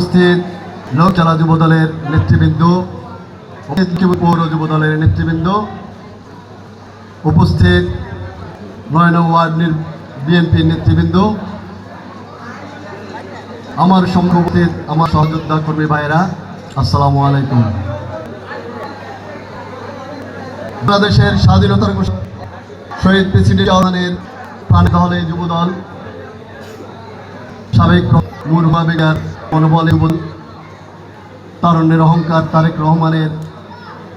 উপস্থিত লোকচালা যুবদলের নেতৃবৃন্দ, পৌর যুবদলের নেতৃবৃন্দ, উপস্থিত ৯ নং ওয়ার্ড বিএনপির নেতৃবৃন্দ, আমার সম্মুখে আমার সহযোদ্ধা কর্মী ভাইয়েরা, আসসালামু আলাইকুম। বাংলাদেশের স্বাধীনতার শহীদ প্রেসিডেন্ট জিয়াউর প্রাণিত হলে যুবদল সাবেক মুরবাবেগার মনোবলে তারুণ্যের অহংকার তারেক রহমানের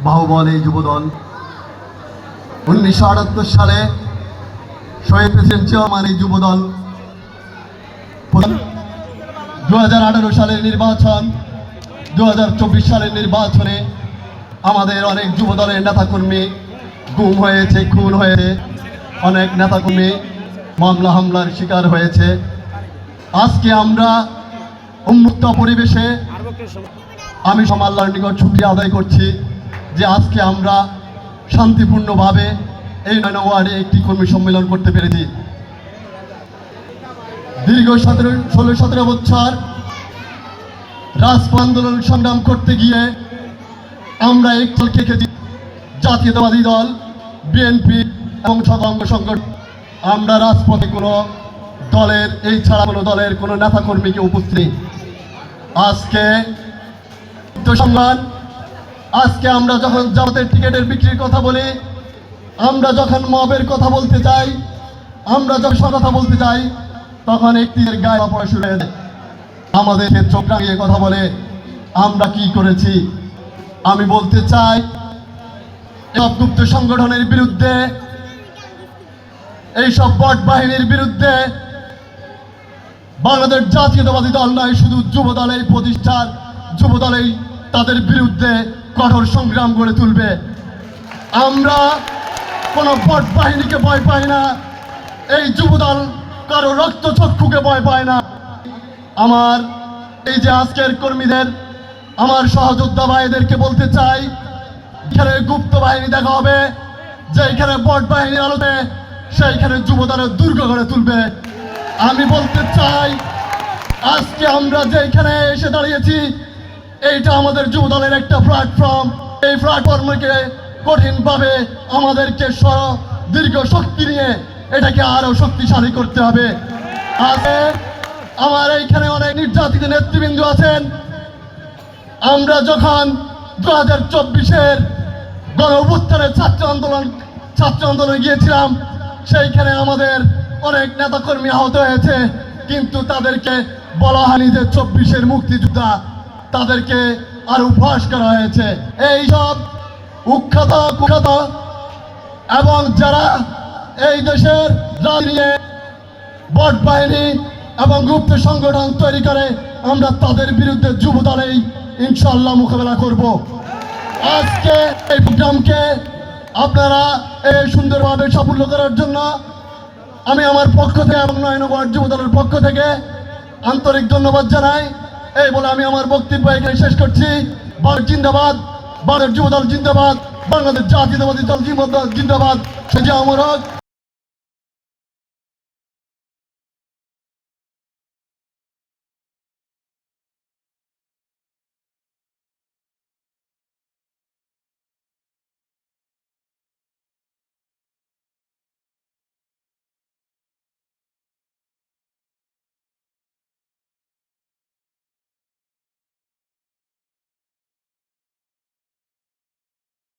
বাহুবল এই যুবদল 1978 সালে শহীদ প্রেসিডেন্ট জিয়াউর এই যুবদল 2018 সালের নির্বাচন 2024 সালের নির্বাচনে আমাদের অনেক যুবদলের নেতাকর্মী গুম হয়েছে, খুন হয়েছে, অনেক নেতাকর্মী মামলা হামলার শিকার হয়েছে। আজকে আমরা উন্মুক্ত পরিবেশে আমি আল্লাহর নিকট শুকরিয়া আদায় করছি যে আজকে আমরা শান্তিপূর্ণভাবে এই ৯ নং ওয়ার্ডে একটি কর্মী সম্মেলন করতে পেরেছি। দীর্ঘ 16-17 বছর রাজপথ আন্দোলন সংগ্রাম করতে গিয়ে আমরা এক দলকে খেয়েছি, জাতীয়তাবাদী দল বিএনপি এবং সঙ্গ সংগঠন। আমরা রাজপথে কোনো দলের এই ছাড়া কোনো দলের কোনো নেতাকর্মীকে উপস্থিত নেই। আজকে সম্মান, আজকে আমরা যখন জামাতের টিকিটের বিক্রির কথা বলি, আমরা যখন মবের কথা বলতে চাই, আমরা যখন কথা বলতে চাই, তখন একটির গায়ে পড়া শুরু হয়ে যায়। আমাদের চোখ রাঙিয়ে কথা বলে আমরা কি করেছি। আমি বলতে চাই সব গুপ্ত সংগঠনের বিরুদ্ধে, এইসব বট বাহিনীর বিরুদ্ধে বাংলাদেশ জাতীয়তাবাদী দল নয়, শুধু যুবদল এই প্রতিষ্ঠার যুবদলেই তাদের বিরুদ্ধে কঠোর সংগ্রাম গড়ে তুলবে। আমরা কোনো বট বাহিনীকে ভয় পাই না, এই যুবদল কারো রক্তচক্ষুকে ভয় পায় না। আমার এই যে আজকের কর্মীদের, আমার সহযোদ্ধা ভাইদেরকে বলতে চাই, এখানে গুপ্ত বাহিনী দেখা হবে, যেখানে বট বাহিনীর আলোতে সেইখানে যুবদলের দুর্গ গড়ে তুলবে। আমি বলতে চাই আজকে আমরা যেখানে এসে দাঁড়িয়েছি, এইটা আমাদের যুবদলের একটা প্ল্যাটফর্ম। এই প্ল্যাটফর্মকে কঠিনভাবে আমাদেরকে দীর্ঘ শক্তি নিয়ে এটাকে আরো শক্তিশালী করতে হবে। আজকে আমার এইখানে অনেক নির্যাতিত নেতৃবৃন্দ আছেন। আমরা যখন 2024-এর গণ অভ্যুত্থানের ছাত্র আন্দোলনে গিয়েছিলাম, সেইখানে আমাদের অনেক নেতাকর্মী আহত হয়েছে, কিন্তু তাদেরকে বলা হয়নি যে 24-এর মুক্তিযোদ্ধা, তাদেরকে আর উপহাস করা হয়েছে। এইসব কুখ্যাত এবং যারা এই দেশের নিয়ে বট বাহিনী এবং গুপ্ত সংগঠন তৈরি করে, আমরা তাদের বিরুদ্ধে যুবদলেই ইনশাআল্লাহ মোকাবেলা করব। আজকে এই প্রোগ্রামকে আপনারা এই সুন্দরভাবে সাফল্য করার জন্য আমি আমার পক্ষ থেকে এবং ৯ নং ওয়ার্ড যুবদলের পক্ষ থেকে আন্তরিক ধন্যবাদ জানাই। এই বলে আমি আমার বক্তব্য এখানে শেষ করছি। ভারত জিন্দাবাদ, ভারত যুবদল জিন্দাবাদ, বাংলাদেশ জাতীয়তাবাদী দল জিন্দাবাদ, জিয়াউর রহমান।